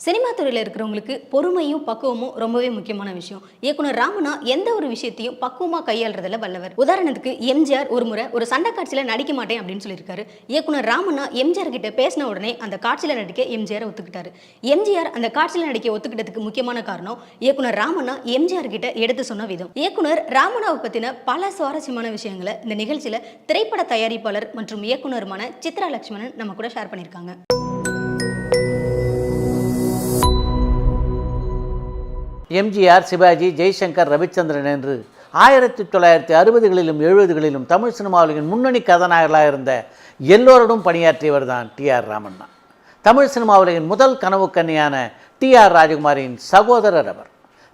Cinema துறையில் இருக்கிறவங்களுக்கு பொறுமையும் பக்குவமும் ரொம்பவே முக்கியமான விஷயம். இயக்குனர் ராமனா எந்த ஒரு விஷயத்தையும் பக்குவமாக கையாளுறதுல வல்லவர். உதாரணத்துக்கு எம்ஜிஆர் ஒரு முறை ஒரு சண்டை காட்சியில் நடிக்க மாட்டேன் அப்படின்னு சொல்லியிருக்காரு. இயக்குனர் ராமனா எம்ஜிஆர் கிட்ட பேசின உடனே அந்த காட்சியில் நடிக்க எம்ஜிஆர் ஒத்துக்கிட்டாரு. எம்ஜிஆர் அந்த காட்சியில் நடிக்க ஒத்துக்கிட்டதுக்கு முக்கியமான காரணம் இயக்குனர் ராமனா எம்ஜிஆர் கிட்ட எடுத்து சொன்ன விதம். இயக்குனர் ராமனாவை பத்தின பல சுவாரஸ்யமான விஷயங்களை இந்த நிகழ்ச்சியில திரைப்பட தயாரிப்பாளர் மற்றும் இயக்குனருமான சித்ரா லட்சுமணன் நம்ம கூட ஷேர் பண்ணியிருக்காங்க. எம்ஜிஆர், சிவாஜி, ஜெய்சங்கர், ரவிச்சந்திரன் என்று 1960களிலும் 70களிலும் தமிழ் சினிமாவின் முன்னணி கதாநாயகர்களாக இருந்த எல்லோருடன் பணியாற்றியவர் தான் டி.ஆர். ராமண்ணா. தமிழ் சினிமாவின் முதல் கனவு கன்னியான டி.ஆர். ராஜகுமாரின் சகோதரர் அவர்.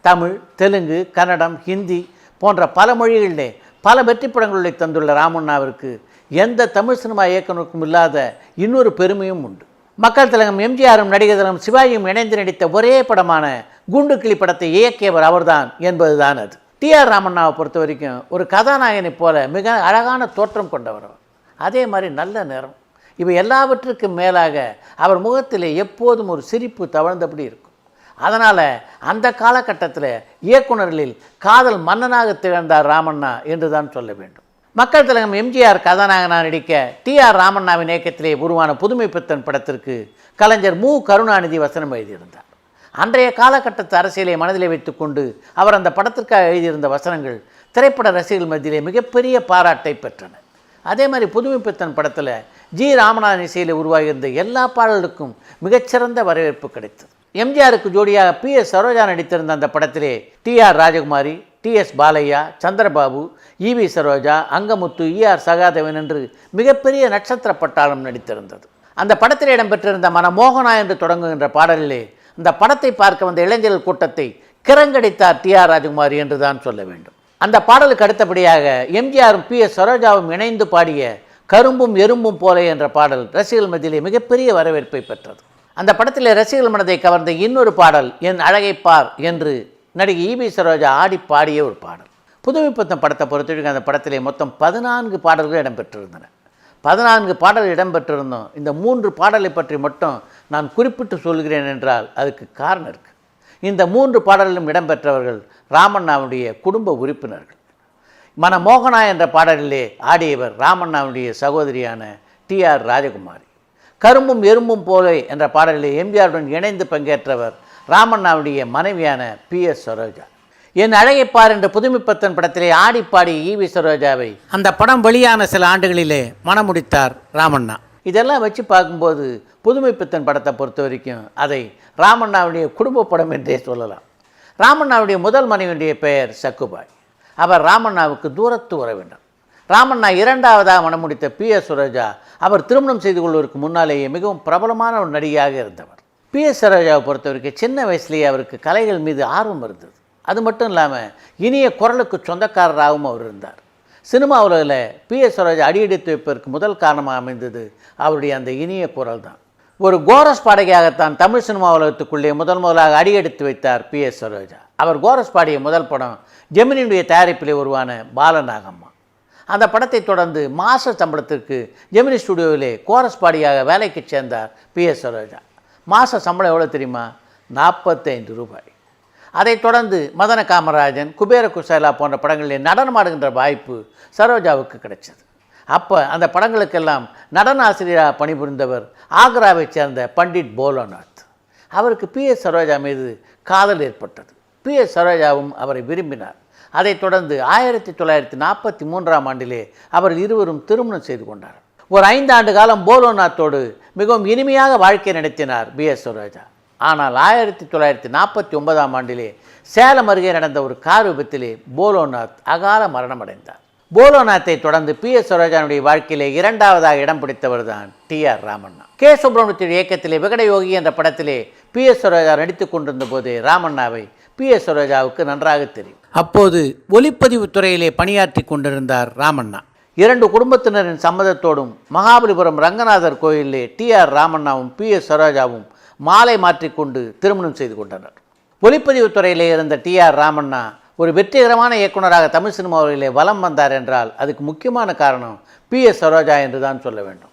தமிழ், தெலுங்கு, கன்னடம், ஹிந்தி போன்ற பல மொழிகளிலே பல வெற்றி படங்களை தந்துள்ள ராமண்ணாவிற்கு எந்த தமிழ் சினிமா இயக்குனருக்கும் இல்லாத இன்னொரு பெருமையும் உண்டு. மக்கள் திலகம் எம்ஜிஆரும் நடிகர் திலகம் சிவாஜியும் இணைந்து நடித்த ஒரே படமான குண்டு கிளி படத்தை இயக்கியவர் அவர்தான் என்பதுதான் அது. டி.ஆர். ராமண்ணாவை பொறுத்த வரைக்கும் ஒரு கதாநாயகனைப் போல மிக அழகான தோற்றம் கொண்டவர். அதே மாதிரி நல்ல நிறம். இவை எல்லாவற்றுக்கும் மேலாக அவர் முகத்திலே எப்போதும் ஒரு சிரிப்பு தவழ்ந்தபடி இருக்கும். அதனால் அந்த காலகட்டத்தில் இயக்குநர்களில் காதல் மன்னனாக திகழ்ந்தார் ராமண்ணா என்று தான் சொல்ல வேண்டும். மக்கள் திலகம் எம்ஜிஆர் கதாநாயகனாக நடிக்க டி.ஆர். ராமண்ணாவின் இயக்கத்திலே உருவான புதுமை பித்தன் படத்திற்கு கலைஞர் மு. கருணாநிதி வசனம் எழுதியிருந்தார். அன்றைய காலகட்டத்து அரசியலை மனதிலே வைத்துக்கொண்டு அவர் அந்த படத்திற்காக எழுதியிருந்த வசனங்கள் திரைப்பட ரசிகர்கள் மத்தியிலே மிகப்பெரிய பாராட்டை பெற்றன. அதே மாதிரி புதுமை பித்தன் படத்தில் ஜி. ராமநாதன் இசையில் உருவாகியிருந்த எல்லா பாடல்களுக்கும் மிகச்சிறந்த வரவேற்பு கிடைத்தது. எம்ஜிஆருக்கு ஜோடியாக பி.எஸ். சரோஜா நடித்திருந்த அந்த படத்திலே டி.ஆர். ராஜகுமாரி, டி.எஸ். பாலையா, சந்திரபாபு, ஈ.வி. சரோஜா, அங்கமுத்து, ஈ.ஆர். சகாதேவன் என்று மிகப்பெரிய நட்சத்திர பட்டாளம் நடித்திருந்தது. அந்த படத்தில் இடம்பெற்றிருந்த மனமோகனா என்று தொடங்குகின்ற பாடலிலே அந்த படத்தை பார்க்க வந்த இளைஞர்கள் கூட்டத்தை கிறங்கடித்தார் டி.ஆர். ராஜகுமாரி என்று தான் சொல்ல வேண்டும். அந்த பாடலுக்கு அடுத்தபடியாக எம்ஜிஆரும் பி.எஸ். சரோஜாவும் இணைந்து பாடிய கரும்பும் எறும்பும் போல என்ற பாடல் ரசிகர்கள் மத்தியிலே மிகப்பெரிய வரவேற்பை பெற்றது. அந்த படத்திலே ரசிகர்கள் மனதை கவர்ந்த இன்னொரு பாடல் என் அழகை பார் என்று நடிகை ஈ.வி. சரோஜா ஆடி பாடிய ஒரு பாடல். புதுமை பித்தன் படத்தை பொறுத்தவரைக்கும் அந்த படத்திலே மொத்தம் 14 பாடல்கள் இடம்பெற்றிருந்தன. 14 பாடல்கள் இடம்பெற்றிருந்தோம். இந்த 3 பாடலை பற்றி மட்டும் நான் குறிப்பிட்டு சொல்கிறேன் என்றால் அதுக்கு காரணம் இருக்குது. இந்த 3 பாடலிலும் இடம்பெற்றவர்கள் ராமண்ணாவுடைய குடும்ப உறுப்பினர்கள். மனமோகனா என்ற பாடலிலே ஆடியவர் ராமண்ணாவுடைய சகோதரியான டி.ஆர். ராஜகுமாரி. கரும்பும் எறும்பும் போலே என்ற பாடலிலே எம்ஜிஆருடன் இணைந்து பங்கேற்றவர் ராமண்ணாவுடைய மனைவியான பி.எஸ். சரோஜா. என் அழகைப்பார் என்ற புதுமை பித்தன் படத்திலே ஆடி பாடி ஈ.வி. சரோஜாவை அந்த படம் வெளியான சில ஆண்டுகளிலே மணமுடித்தார் ராமண்ணா. இதெல்லாம் வச்சு பார்க்கும்போது புதுமை பித்தன் படத்தை பொறுத்த வரைக்கும் அதை ராமண்ணாவுடைய குடும்ப படம் என்றே சொல்லலாம். ராமண்ணாவுடைய முதல் மனைவியுடைய பெயர் சக்குபாய். அவர் ராமண்ணாவுக்கு தூரத்து உறவினர். ராமண்ணா இரண்டாவதாக மணமுடித்த பி.எஸ். சரோஜா அவர் திருமணம் செய்து கொள்வதற்கு முன்னாலேயே மிகவும் பிரபலமான ஒரு நடிகையாக இருந்தவர். பி.எஸ். சரோஜாவை பொறுத்த வரைக்கும் சின்ன வயசுலேயே அவருக்கு கலைகள் மீது ஆர்வம் இருந்தது. அது மட்டும் இல்லாமல் இனிய குரலுக்கு சொந்தக்காரராகவும் அவர் இருந்தார். சினிமா உலகில் பி.எஸ். சரோஜா அடியெடுத்து வைப்பதற்கு முதல் காரணமாக அமைந்தது அவருடைய அந்த இனிய குரல் தான். ஒரு கோரஸ் பாடகியாகத்தான் தமிழ் சினிமா உலகத்துக்குள்ளே முதலாக அடியெடுத்து வைத்தார் பி.எஸ். சரோஜா. அவர் கோரஸ் பாடிய முதல் படம் ஜெமினியுடைய தயாரிப்பிலே உருவான பாலநாகம்மா. அந்த படத்தை தொடர்ந்து மாச சம்பளத்திற்கு ஜெமினி ஸ்டுடியோவிலே கோரஸ் பாடியாக வேலைக்கு சேர்ந்தார் பி.எஸ். சரோஜா. மாத சம்பளம் எவ்வளோ தெரியுமா? 45 ரூபாய். அதைத் தொடர்ந்து மதன காமராஜன், குபேர குசேலா போன்ற படங்களில் நடனமாடுகின்ற வாய்ப்பு சரோஜாவுக்கு கிடைச்சது. அப்போ அந்த படங்களுக்கெல்லாம் நடன ஆசிரியராக பணிபுரிந்தவர் ஆக்ராவை சேர்ந்த பண்டிட் போலோநாத். அவருக்கு பி.எஸ். சரோஜா மீது காதல் ஏற்பட்டது. பி.எஸ். சரோஜாவும் அவரை விரும்பினார். அதைத் தொடர்ந்து 1943ஆம் ஆண்டிலே அவர் இருவரும் திருமணம் செய்து கொண்டார். ஒரு 5 ஆண்டு காலம் போலோநாத்தோடு மிகவும் இனிமையாக வாழ்க்கை நடத்தினார் பி.எஸ். சரோஜா. ஆனால் 1949ஆம் ஆண்டிலே சேலம் அருகே நடந்த ஒரு கார் விபத்திலே போலோநாத் அகால மரணம் அடைந்தார். போலோநாத்தை தொடர்ந்து பி.எஸ். சரோஜாவுடைய வாழ்க்கையிலே இரண்டாவதாக இடம் பிடித்தவர் தான் டி.ஆர். ராமண்ணா. கே. சுப்பிரமணியத்தின் இயக்கத்திலே விகடயோகி என்ற படத்திலே பி.எஸ். சரோஜா நடித்து கொண்டிருந்த போதே ராமண்ணாவை பி.எஸ். சரோஜாவுக்கு நன்றாக தெரியும். அப்போது ஒலிப்பதிவு துறையிலே பணியாற்றி கொண்டிருந்தார் ராமண்ணா. 2 குடும்பத்தினரின் சம்மதத்தோடும் மகாபலிபுரம் ரங்கநாதர் கோயிலிலே டி.ஆர். ராமண்ணாவும் பி.எஸ். சரோஜாவும் மாலை மாற்றிக்கொண்டு திருமணம் செய்து கொண்டனர். ஒலிப்பதிவு துறையிலே இருந்த டி.ஆர். ராமண்ணா ஒரு வெற்றிகரமான இயக்குநராக தமிழ் சினிமாவிலே வலம் வந்தார் என்றால் அதுக்கு முக்கியமான காரணம் பி.எஸ். சரோஜா என்று தான் சொல்ல வேண்டும்.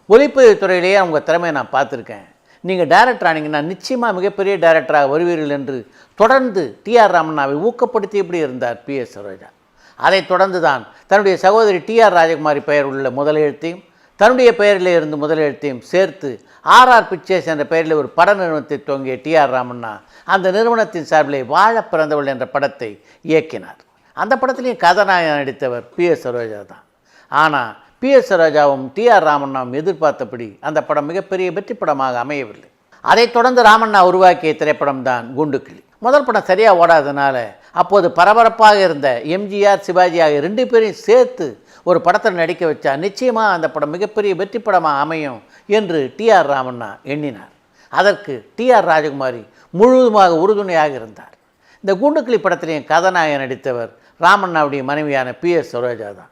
ஒலிப்பதிவு துறையிலேயே அவங்க திறமையை நான் பார்த்துருக்கேன். நீங்கள் டைரக்டர் ஆனீங்கன்னா நிச்சயமாக மிகப்பெரிய டைரக்டராக வருவீர்கள் என்று தொடர்ந்து டிஆர் ராமண்ணாவை ஊக்கப்படுத்தி இப்படி இருந்தார் பிஎஸ் சரோஜா. அதைத் தொடர்ந்து தான் தன்னுடைய சகோதரி டிஆர் ராஜகுமாரி பெயர் உள்ள முதலெழுத்தையும் தன்னுடைய பெயரிலே இருந்து முதலெழுத்தையும் சேர்த்து ஆர்ஆர் பிக்சர்ஸ் என்ற பெயரில் ஒரு பட நிறுவனத்தை துவங்கிய டிஆர் ராமண்ணா அந்த நிறுவனத்தின் சார்பிலே வாழ பிறந்தவள் என்ற படத்தை இயக்கினார். அந்த படத்திலையும் கதாநாயகன் நடித்தவர் பிஎஸ் சரோஜா தான். ஆனால் பிஎஸ் சரோஜாவும் டிஆர் ராமண்ணாவும் எதிர்பார்த்தபடி அந்த படம் மிகப்பெரிய வெற்றி படமாக அமையவில்லை. அதைத் தொடர்ந்து ராமண்ணா உருவாக்கிய திரைப்படம் தான் குண்டுக்கிளி. முதல் படம் சரியாக ஓடாதனால அப்போது பரபரப்பாக இருந்த எம்ஜிஆர் சிவாஜி ஆகிய 2 பேரையும் சேர்த்து ஒரு படத்தில் நடிக்க வச்சா நிச்சயமாக அந்த படம் மிகப்பெரிய வெற்றி படமாக அமையும் என்று டிஆர் ராமண்ணா எண்ணினார். அதற்கு டிஆர் ராஜகுமாரி முழுவதுமாக உறுதுணையாக இருந்தார். இந்த குண்டுக்கிளி படத்திலேயும் கதாநாயகன் நடித்தவர் ராமண்ணாவுடைய மனைவியான பிஎஸ் சரோஜா தான்.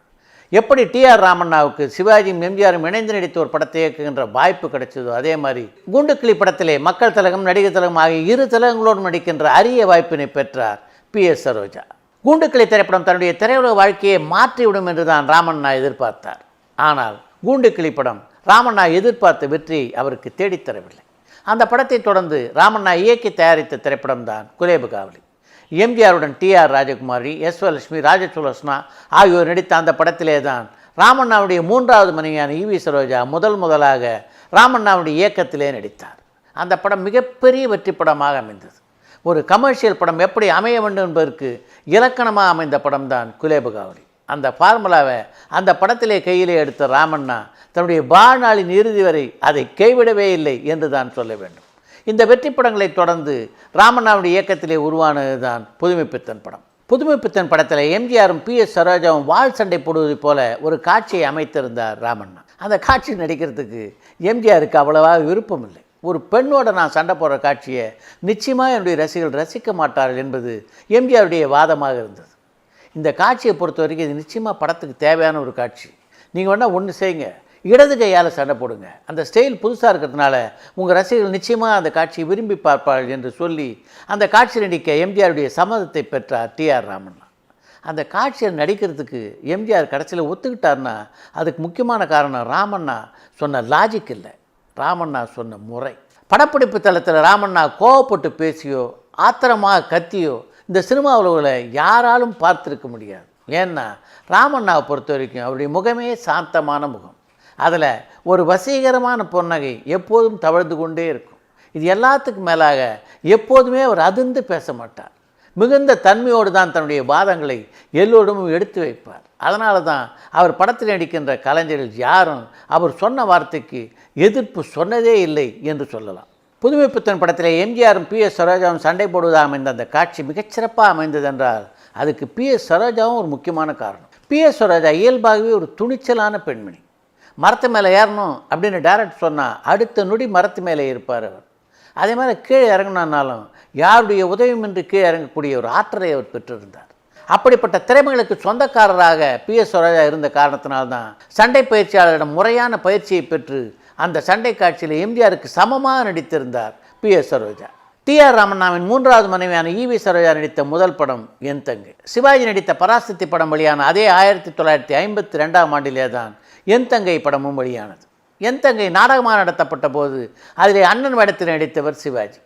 எப்படி டிஆர் ராமண்ணாவுக்கு சிவாஜியும் எம்ஜிஆரும் இணைந்து நடித்த ஒரு படத்தை இயக்குகின்ற வாய்ப்பு கிடைச்சதோ அதே மாதிரி குண்டுக்கிளி படத்திலே மக்கள் திலகம் நடிகர் திலகம் ஆகிய 2 திலகங்களோடு நடிக்கின்ற அரிய வாய்ப்பினை பெற்றார் பிஎஸ் சரோஜா. குண்டுக்கிளி திரைப்படம் தன்னுடைய திரையுலக வாழ்க்கையை மாற்றிவிடும் என்று தான் ராமண்ணா எதிர்பார்த்தார். ஆனால் குண்டுக்கிளி படம் ராமண்ணா எதிர்பார்த்த வெற்றியை அவருக்கு தேடித்தரவில்லை. அந்த படத்தை தொடர்ந்து ராமண்ணா இயக்கி தயாரித்த திரைப்படம் தான் குலேபு காவலி. எம்ஜிஆருடன் டிஆர் ராஜகுமாரி, எஸ்வலட்சுமி, ராஜசுலோசனா ஆகியோர் நடித்த அந்த படத்திலே தான் ராமண்ணாவுடைய 3வது மனைவியான ஈவி சரோஜா முதலாக ராமண்ணாவுடைய இயக்கத்திலே நடித்தார். அந்த படம் மிகப்பெரிய வெற்றி படமாக அமைந்தது. ஒரு கமர்ஷியல் படம் எப்படி அமைய வேண்டும் என்பதற்கு இலக்கணமாக அமைந்த படம் தான் குலேபு காவலி. அந்த ஃபார்முலாவை அந்த படத்திலே கையிலே எடுத்த ராமண்ணா தன்னுடைய வாழ்நாளின் இறுதி வரை அதை கைவிடவே இல்லை என்று தான் சொல்ல வேண்டும். இந்த வெற்றி படங்களை தொடர்ந்து ராமண்ணாவுடைய இயக்கத்திலே உருவானது தான் புதுமைப்பித்தன் படம். புதுமைப்பித்தன் படத்தில் எம்ஜிஆரும் பிஎஸ் சரோஜாவும் வாள் சண்டை போடுவது போல ஒரு காட்சியை அமைத்திருந்தார் ராமண்ணா. அந்த காட்சி நடிக்கிறதுக்கு எம்ஜிஆருக்கு அவ்வளவா விருப்பம் இல்லை. ஒரு பெண்ணோட நான் சண்டை போடுற காட்சியை நிச்சயமாக என்னுடைய ரசிகர்கள் ரசிக்க மாட்டார்கள் என்பது எம்ஜிஆருடைய வாதமாக இருந்தது. இந்த காட்சியை பொறுத்த வரைக்கும் இது நிச்சயமாக படத்துக்கு தேவையான ஒரு காட்சி. நீங்கள் வேணால் ஒன்று செய்யுங்க, இடது கையால் சண்டை போடுங்க, அந்த ஸ்டைல் புதுசாக இருக்கிறதுனால உங்கள் ரசிகர்கள் நிச்சயமாக அந்த காட்சியை விரும்பி பார்ப்பார்கள் என்று சொல்லி அந்த காட்சி நடிக்க எம்ஜிஆருடைய சம்மதத்தை பெற்றார் டிஆர் ராமண்ணா. அந்த காட்சியை நடிக்கிறதுக்கு எம்ஜிஆர் கடைசியில் ஒத்துக்கிட்டார்னா அதுக்கு முக்கியமான காரணம் ராமண்ணா சொன்ன லாஜிக் இல்லை, ராமண்ணா சொன்ன முறை. படப்பிடிப்பு தளத்தில் ராமண்ணா கோவப்பட்டு பேசியோ ஆத்திரமாக கத்தியோ இந்த சினிமா உலகில் யாராலும் பார்த்துருக்க முடியாது. ஏன்னா ராமண்ணாவை பொறுத்த வரைக்கும் அவருடைய முகமே சாந்தமான முகம். அதில் ஒரு வசீகரமான புன்னகை எப்போதும் தவழ்ந்து கொண்டே இருக்கும். இது எல்லாத்துக்கும் மேலாக எப்போதுமே அவர் அதிர்ந்து பேச மாட்டார். மிகுந்த தன்மையோடு தான் தன்னுடைய வாதங்களை எல்லோரிடமும் எடுத்து வைப்பார். அதனால தான் அவர் படத்தில் நடிக்கின்ற கலைஞர்கள் யாரும் அவர் சொன்ன வார்த்தைக்கு எதிர்ப்பு சொன்னதே இல்லை என்று சொல்லலாம். புதுமைப்பித்தன் படத்தில் எம்ஜிஆரும் பிஎஸ் சரோஜாவும் சண்டை போடுவதாக அமைந்த அந்த காட்சி மிகச்சிறப்பாக அமைந்தது என்றால் அதுக்கு பிஎஸ் சரோஜாவும் ஒரு முக்கியமான காரணம். பிஎஸ் சரோஜா இயல்பாகவே ஒரு துணிச்சலான பெண்மணி. மரத்து மேலே ஏறணும் அப்படின்னு டைரக்ட் சொன்னால் அடுத்த நொடி மரத்து மேலே இருப்பார் அவர். அதே மாதிரி கீழே இறங்கினாலும் யாருடைய உதவியுமின்றி கீழே இறங்கக்கூடிய ஒரு ஆற்றலை அவர் பெற்றிருந்தார். அப்படிப்பட்ட திறமைகளுக்கு சொந்தக்காரராக பிஎஸ் சரோஜா இருந்த காரணத்தினால்தான் சண்டை பயிற்சியாளரிடம் முறையான பயிற்சியை பெற்று அந்த சண்டை காட்சியில் எம்ஜிஆருக்கு சமமாக நடித்திருந்தார் பிஎஸ் சரோஜா. டிஆர் ராமண்ணாவின் 3வது மனைவியான ஈவி சரோஜா நடித்த முதல் படம் என் தங்கை. சிவாஜி நடித்த பராசக்தி படம் வெளியான அதே 1952ஆம் ஆண்டிலே தான் என் தங்கை படமும் வெளியானது. என் தங்கை நாடகமாக நடத்தப்பட்ட போது அதிலே அண்ணன் வேடத்தில் நடித்தவர் சிவாஜி.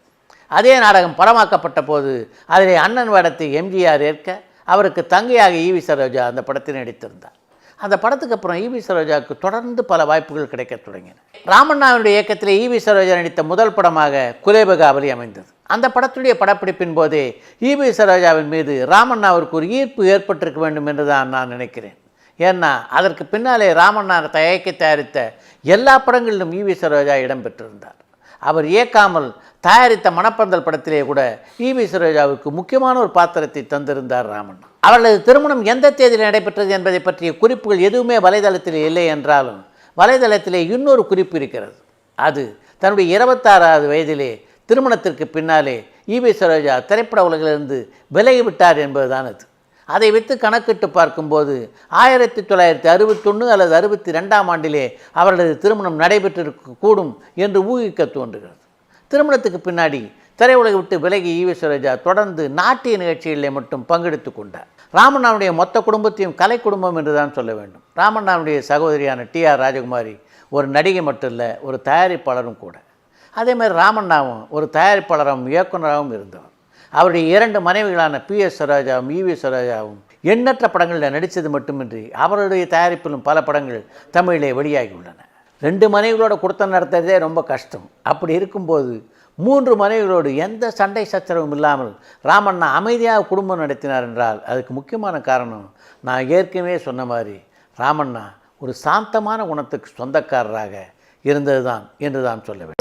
அதே நாடகம் படமாக்கப்பட்ட போது அதிலே அண்ணன் வேடத்தை எம்ஜிஆர் ஏற்க அவருக்கு தங்கையாக ஈவி சரோஜா அந்த படத்தில் நடித்திருந்தார். அந்த படத்துக்கு அப்புறம் ஈவி சரோஜாவுக்கு தொடர்ந்து பல வாய்ப்புகள் கிடைக்க தொடங்கின. ராமண்ணாவினுடைய இயக்கத்திலே ஈவி சரோஜா நடித்த முதல் படமாக குலேபு காவலி அமைந்தது. அந்த படத்துடைய படப்பிடிப்பின் போதே ஈவி சரோஜாவின் மீது ராமண்ணாவிற்கு ஒரு ஈர்ப்பு ஏற்பட்டிருக்க வேண்டும் என்று தான் நான் நினைக்கிறேன். ஏன்னா அதற்கு பின்னாலே ராமண்ணா தயாரித்த எல்லா படங்களிலும் ஈவி சரோஜா இடம்பெற்றிருந்தார். அவர் இயக்காமல் தயாரித்த மணப்பந்தல் படத்திலே கூட ஈவி சரோஜாவுக்கு முக்கியமான ஒரு பாத்திரத்தை தந்திருந்தார் ராமண்ணா. அவர்களது திருமணம் எந்த தேதியில் நடைபெற்றது என்பதை பற்றிய குறிப்புகள் எதுவுமே வலைதளத்தில் இல்லை என்றாலும் வலைதளத்திலே இன்னொரு குறிப்பு இருக்கிறது. அது தன்னுடைய 26வது வயதிலே திருமணத்திற்கு பின்னாலே ஈவி சரோஜா திரைப்பட உலகிலிருந்து விலகிவிட்டார் என்பதுதான் அது. அதை வைத்து கணக்கிட்டு பார்க்கும்போது 1961 அல்லது 62ஆம் ஆண்டிலே அவர்களது திருமணம் நடைபெற்றிருக்கக்கூடும் என்று ஊகிக்க தோன்றுகிறது. திருமணத்துக்கு பின்னாடி திரையுலகை விட்டு விலகி ஈவி சரோஜா தொடர்ந்து நாட்டிய நிகழ்ச்சிகளிலே மட்டும் பங்கெடுத்து கொண்டார். ராமண்ணாவுடைய மொத்த குடும்பத்தையும் கலை குடும்பம் என்று தான் சொல்ல வேண்டும். ராமண்ணாவுடைய சகோதரியான டிஆர் ராஜகுமாரி ஒரு நடிகை மட்டும் இல்லை, ஒரு தயாரிப்பாளரும் கூட. அதே மாதிரி ராமண்ணாவும் ஒரு தயாரிப்பாளராகவும் இயக்குனராகவும் இருந்தவர். அவருடைய 2 மனைவிகளான PS சரோஜாவும் EV சரோஜாவும் எண்ணற்ற படங்களில் நடித்தது மட்டுமின்றி அவருடைய தயாரிப்பிலும் பல படங்கள் தமிழிலே வெளியாகி உள்ளன. 2 மனைவிகளோட குடுத்தனம் நடத்துறதே ரொம்ப கஷ்டம். அப்படி இருக்கும்போது 3 மனைவிகளோடு எந்த சண்டை சச்சரவும் இல்லாமல் ராமண்ணா அமைதியாக குடும்பம் நடத்தினார் என்றால் அதுக்கு முக்கியமான காரணம் நான் ஏற்கனவே சொன்ன மாதிரி ராமண்ணா ஒரு சாந்தமான குணத்துக்கு சொந்தக்காரராக இருந்தது தான் என்று தான் சொல்ல வேண்டும்.